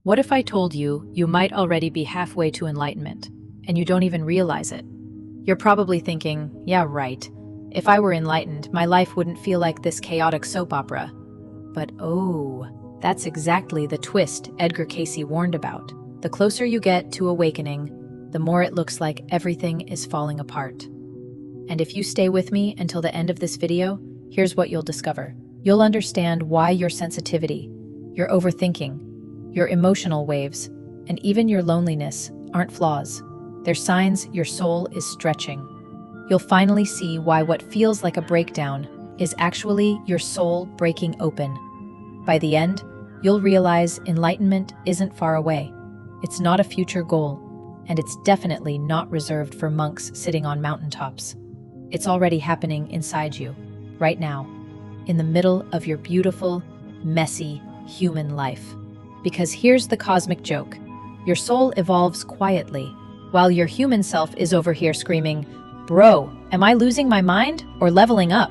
What if I told you you might already be halfway to enlightenment, and you don't even realize it? You're probably thinking, yeah, right. If I were enlightened, my life wouldn't feel like this chaotic soap opera. But oh, that's exactly the twist Edgar Cayce warned about. The closer you get to awakening, the more it looks like everything is falling apart. And if you stay with me until the end of this video, here's what you'll discover. You'll understand why your sensitivity, your overthinking, your emotional waves, and even your loneliness aren't flaws. They're signs your soul is stretching. You'll finally see why what feels like a breakdown is actually your soul breaking open. By the end, you'll realize enlightenment isn't far away. It's not a future goal, and it's definitely not reserved for monks sitting on mountaintops. It's already happening inside you, right now, in the middle of your beautiful, messy, human life. Because here's the cosmic joke. Your soul evolves quietly, while your human self is over here screaming, "Bro, am I losing my mind or leveling up?"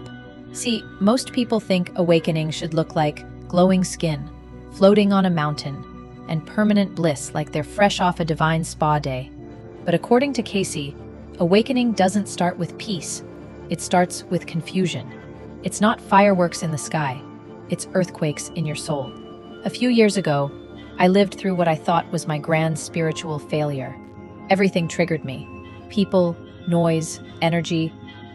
See, most people think awakening should look like glowing skin, floating on a mountain, and permanent bliss like they're fresh off a divine spa day. But according to Cayce, awakening doesn't start with peace. It starts with confusion. It's not fireworks in the sky. It's earthquakes in your soul. A few years ago, I lived through what I thought was my grand spiritual failure. Everything triggered me. People, noise, energy,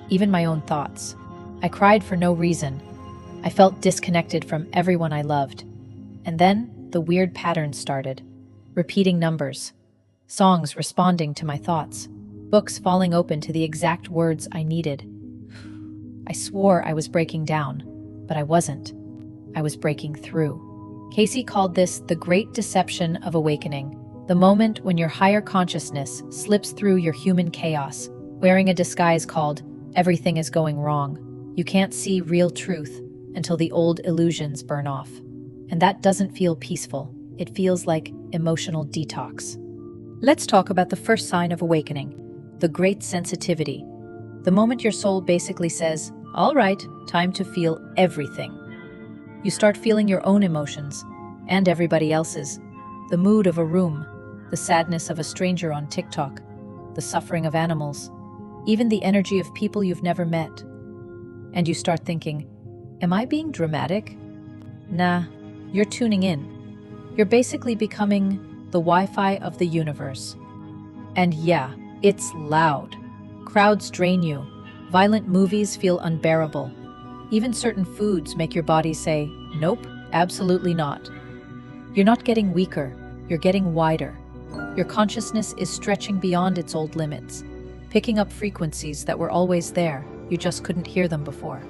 even my own thoughts. I cried for no reason. I felt disconnected from everyone I loved. And then the weird patterns started. Repeating numbers. Songs responding to my thoughts. Books falling open to the exact words I needed. I swore I was breaking down, but I wasn't. I was breaking through. Cayce called this the great deception of awakening, the moment when your higher consciousness slips through your human chaos, wearing a disguise called "everything is going wrong." You can't see real truth until the old illusions burn off. And that doesn't feel peaceful. It feels like emotional detox. Let's talk about the first sign of awakening, the great sensitivity. The moment your soul basically says, "All right, time to feel everything." You start feeling your own emotions, and everybody else's. The mood of a room, the sadness of a stranger on TikTok, the suffering of animals, even the energy of people you've never met. And you start thinking, am I being dramatic? Nah, you're tuning in. You're basically becoming the Wi-Fi of the universe. And yeah, it's loud. Crowds drain you. Violent movies feel unbearable. Even certain foods make your body say, nope, absolutely not. You're not getting weaker, you're getting wider. Your consciousness is stretching beyond its old limits, picking up frequencies that were always there, you just couldn't hear them before.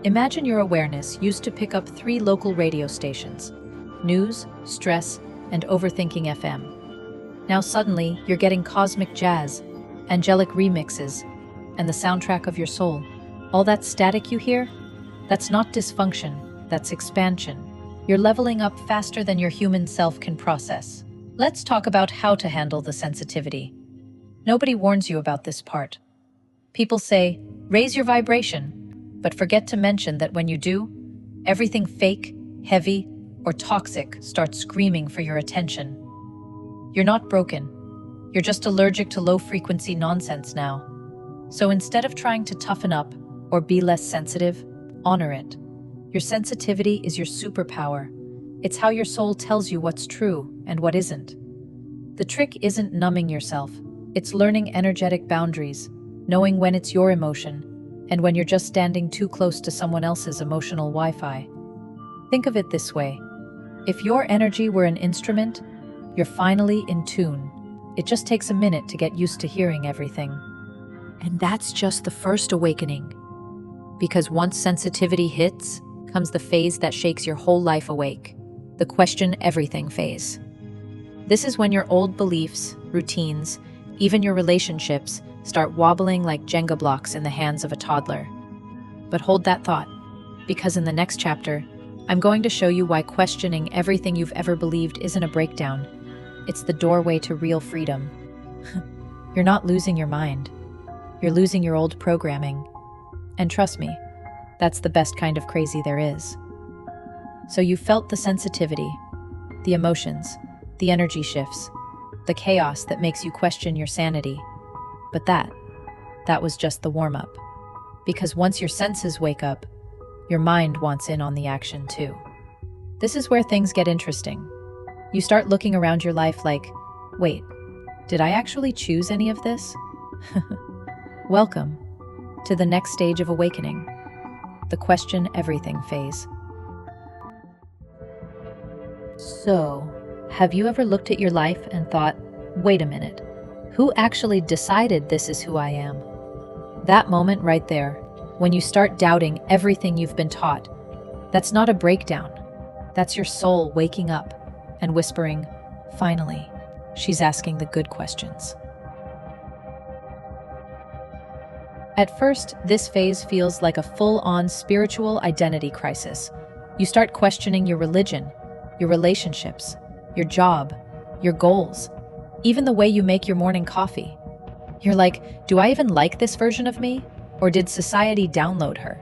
Imagine your awareness used to pick up 3 local radio stations: news, stress, and overthinking FM. Now suddenly, you're getting cosmic jazz, angelic remixes, and the soundtrack of your soul. All that static you hear? That's not dysfunction, that's expansion. You're leveling up faster than your human self can process. Let's talk about how to handle the sensitivity. Nobody warns you about this part. People say, raise your vibration, but forget to mention that when you do, everything fake, heavy, or toxic starts screaming for your attention. You're not broken. You're just allergic to low-frequency nonsense now. So instead of trying to toughen up or be less sensitive, honor it. Your sensitivity is your superpower. It's how your soul tells you what's true and what isn't. The trick isn't numbing yourself. It's learning energetic boundaries, knowing when it's your emotion, and when you're just standing too close to someone else's emotional Wi-Fi. Think of it this way. If your energy were an instrument, you're finally in tune. It just takes a minute to get used to hearing everything. And that's just the first awakening. Because once sensitivity hits, comes the phase that shakes your whole life awake, the question everything phase. This is when your old beliefs, routines, even your relationships start wobbling like Jenga blocks in the hands of a toddler. But hold that thought, because in the next chapter, I'm going to show you why questioning everything you've ever believed isn't a breakdown. It's the doorway to real freedom. You're not losing your mind. You're losing your old programming. And trust me, that's the best kind of crazy there is. So you felt the sensitivity, the emotions, the energy shifts, the chaos that makes you question your sanity. But that was just the warm-up. Because once your senses wake up, your mind wants in on the action too. This is where things get interesting. You start looking around your life like, wait, did I actually choose any of this? Welcome to the next stage of awakening, the question everything phase. So, have you ever looked at your life and thought, wait a minute, who actually decided this is who I am? That moment right there, when you start doubting everything you've been taught, that's not a breakdown. That's your soul waking up and whispering, finally, she's asking the good questions. At first, this phase feels like a full-on spiritual identity crisis. You start questioning your religion, your relationships, your job, your goals, even the way you make your morning coffee. You're like, do I even like this version of me? Or did society download her?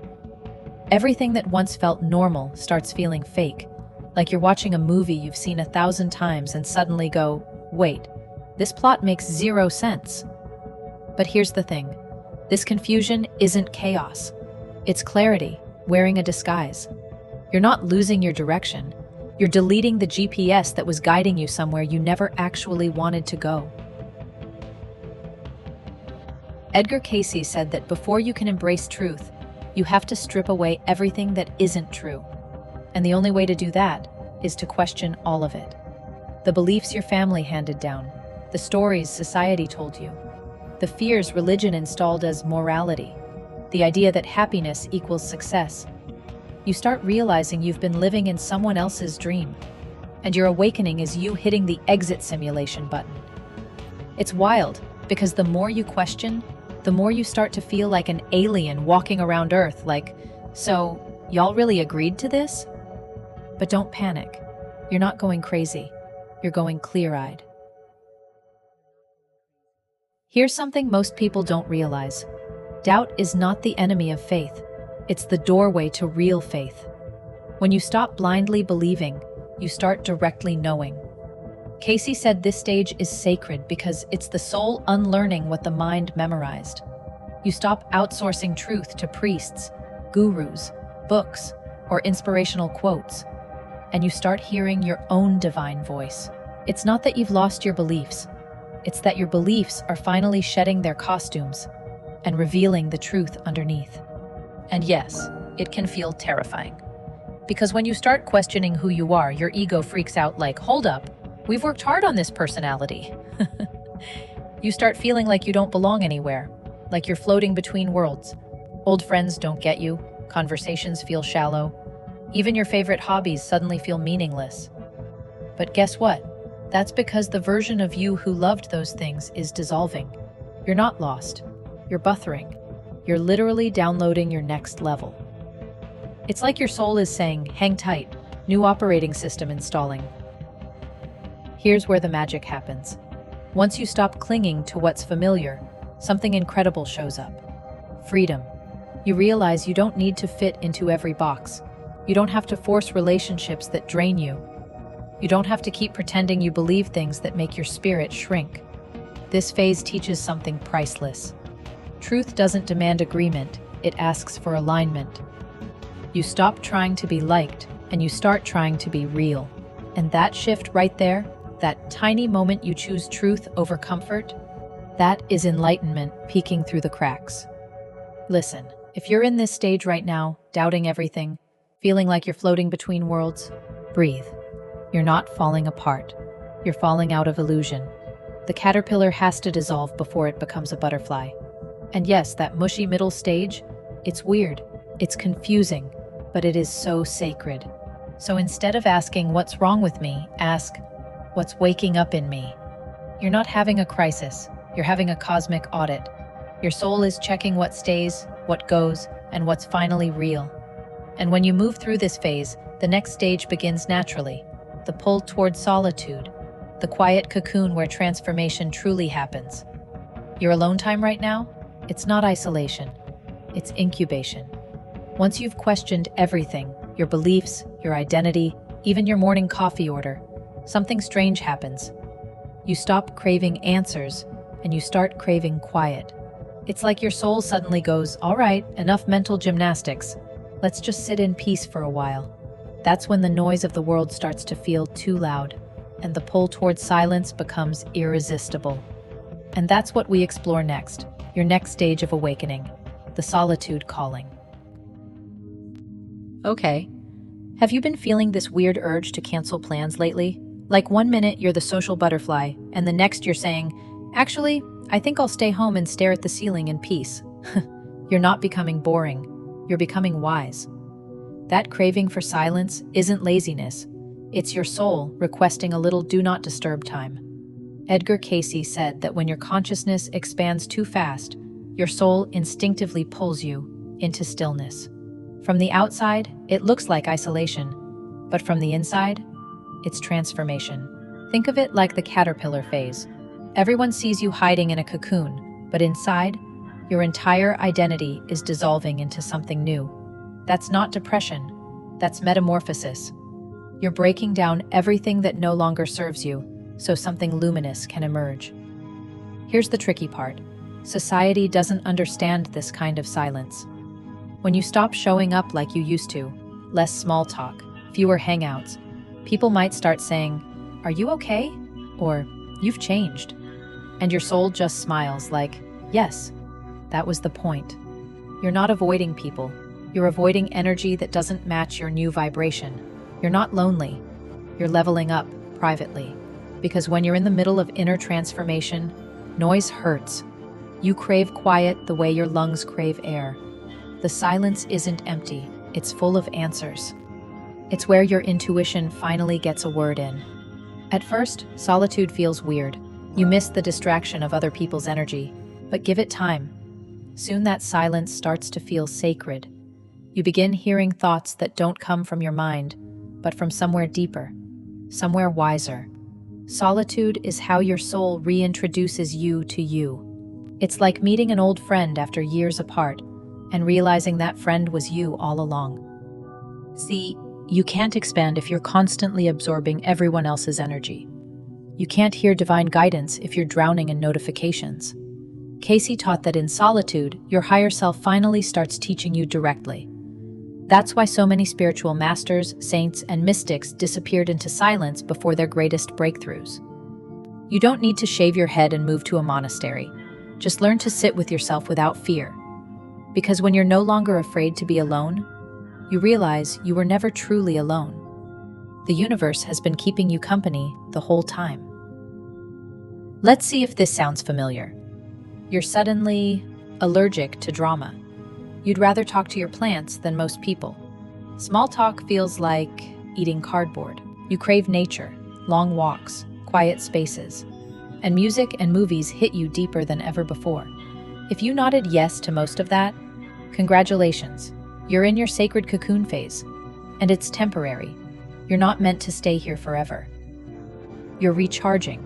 Everything that once felt normal starts feeling fake, like you're watching a movie you've seen 1,000 times and suddenly go, wait, this plot makes zero sense. But here's the thing. This confusion isn't chaos. It's clarity, wearing a disguise. You're not losing your direction. You're deleting the GPS that was guiding you somewhere you never actually wanted to go. Edgar Cayce said that before you can embrace truth, you have to strip away everything that isn't true. And the only way to do that is to question all of it. The beliefs your family handed down, the stories society told you, the fears religion installed as morality, the idea that happiness equals success. You start realizing you've been living in someone else's dream, and your awakening is you hitting the exit simulation button. It's wild, because the more you question, the more you start to feel like an alien walking around Earth, like, so, y'all really agreed to this? But don't panic. You're not going crazy. You're going clear-eyed. Here's something most people don't realize. Doubt is not the enemy of faith. It's the doorway to real faith. When you stop blindly believing, you start directly knowing. Cayce said this stage is sacred because it's the soul unlearning what the mind memorized. You stop outsourcing truth to priests, gurus, books, or inspirational quotes, and you start hearing your own divine voice. It's not that you've lost your beliefs. It's that your beliefs are finally shedding their costumes and revealing the truth underneath. And yes, it can feel terrifying. Because when you start questioning who you are, your ego freaks out like, hold up, we've worked hard on this personality. You start feeling like you don't belong anywhere, like you're floating between worlds. Old friends don't get you, conversations feel shallow, even your favorite hobbies suddenly feel meaningless. But guess what? That's because the version of you who loved those things is dissolving. You're not lost. You're buffering. You're literally downloading your next level. It's like your soul is saying, hang tight, new operating system installing. Here's where the magic happens. Once you stop clinging to what's familiar, something incredible shows up. Freedom. You realize you don't need to fit into every box. You don't have to force relationships that drain you. You don't have to keep pretending you believe things that make your spirit shrink. This phase teaches something priceless. Truth doesn't demand agreement, it asks for alignment. You stop trying to be liked, and you start trying to be real. And that shift right there, that tiny moment you choose truth over comfort, that is enlightenment peeking through the cracks. Listen, if you're in this stage right now, doubting everything, feeling like you're floating between worlds, breathe. You're not falling apart. You're falling out of illusion. The caterpillar has to dissolve before it becomes a butterfly. And yes, that mushy middle stage, it's weird, it's confusing, but it is so sacred. So instead of asking, what's wrong with me, ask, what's waking up in me? You're not having a crisis, you're having a cosmic audit. Your soul is checking what stays, what goes, and what's finally real. And when you move through this phase, the next stage begins naturally. The pull toward solitude, the quiet cocoon where transformation truly happens. Your alone time right now? It's not isolation, it's incubation. Once you've questioned everything, your beliefs, your identity, even your morning coffee order, something strange happens. You stop craving answers and you start craving quiet. It's like your soul suddenly goes, all right, enough mental gymnastics. Let's just sit in peace for a while. That's when the noise of the world starts to feel too loud, and the pull towards silence becomes irresistible. And that's what we explore next, your next stage of awakening, the Solitude Calling. Okay, have you been feeling this weird urge to cancel plans lately? Like one minute you're the social butterfly, and the next you're saying, actually, I think I'll stay home and stare at the ceiling in peace. You're not becoming boring, you're becoming wise. That craving for silence isn't laziness. It's your soul requesting a little do not disturb time. Edgar Cayce said that when your consciousness expands too fast, your soul instinctively pulls you into stillness. From the outside, it looks like isolation, but from the inside, it's transformation. Think of it like the caterpillar phase. Everyone sees you hiding in a cocoon, but inside, your entire identity is dissolving into something new. That's not depression, that's metamorphosis. You're breaking down everything that no longer serves you, so something luminous can emerge. Here's the tricky part. Society doesn't understand this kind of silence. When you stop showing up like you used to, less small talk, fewer hangouts, people might start saying, "Are you okay?" Or, "You've changed." And your soul just smiles like, "Yes, that was the point." You're not avoiding people. You're avoiding energy that doesn't match your new vibration. You're not lonely. You're leveling up privately. Because when you're in the middle of inner transformation, noise hurts. You crave quiet the way your lungs crave air. The silence isn't empty. It's full of answers. It's where your intuition finally gets a word in. At first, solitude feels weird. You miss the distraction of other people's energy, but give it time. Soon that silence starts to feel sacred. You begin hearing thoughts that don't come from your mind, but from somewhere deeper, somewhere wiser. Solitude is how your soul reintroduces you to you. It's like meeting an old friend after years apart and realizing that friend was you all along. See, you can't expand if you're constantly absorbing everyone else's energy. You can't hear divine guidance if you're drowning in notifications. Cayce taught that in solitude, your higher self finally starts teaching you directly. That's why so many spiritual masters, saints, and mystics disappeared into silence before their greatest breakthroughs. You don't need to shave your head and move to a monastery. Just learn to sit with yourself without fear. Because when you're no longer afraid to be alone, you realize you were never truly alone. The universe has been keeping you company the whole time. Let's see if this sounds familiar. You're suddenly allergic to drama. You'd rather talk to your plants than most people. Small talk feels like eating cardboard. You crave nature, long walks, quiet spaces. And music and movies hit you deeper than ever before. If you nodded yes to most of that, congratulations. You're in your sacred cocoon phase. And it's temporary. You're not meant to stay here forever. You're recharging,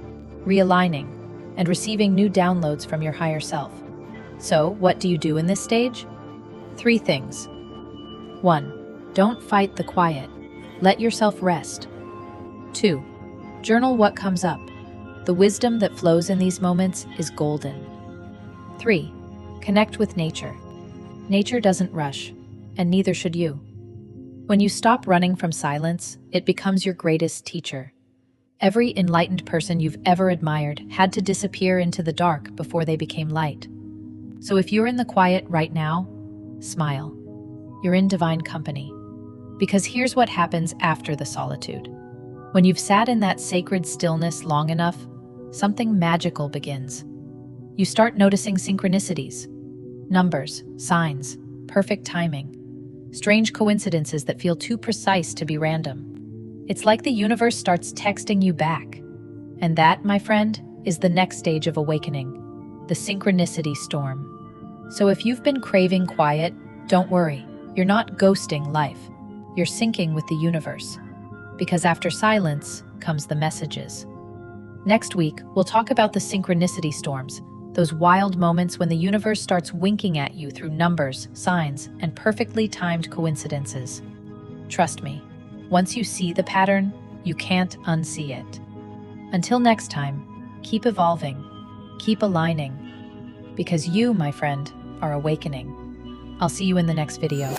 realigning, and receiving new downloads from your higher self. So, what do you do in this stage? 3 things. 1. Don't fight the quiet. Let yourself rest. 2. Journal what comes up. The wisdom that flows in these moments is golden. 3. Connect with nature. Nature doesn't rush, and neither should you. When you stop running from silence, it becomes your greatest teacher. Every enlightened person you've ever admired had to disappear into the dark before they became light. So if you're in the quiet right now, smile. You're in divine company. Because here's what happens after the solitude. When you've sat in that sacred stillness long enough, something magical begins. You start noticing synchronicities, numbers, signs, perfect timing, strange coincidences that feel too precise to be random. It's like the universe starts texting you back. And that, my friend, is the next stage of awakening, the synchronicity storm. So if you've been craving quiet, don't worry. You're not ghosting life. You're syncing with the universe. Because after silence comes the messages. Next week, we'll talk about the synchronicity storms, those wild moments when the universe starts winking at you through numbers, signs, and perfectly timed coincidences. Trust me, once you see the pattern, You can't unsee it. Until next time, keep evolving, keep aligning, because you, my friend, are awakening. I'll see you in the next video.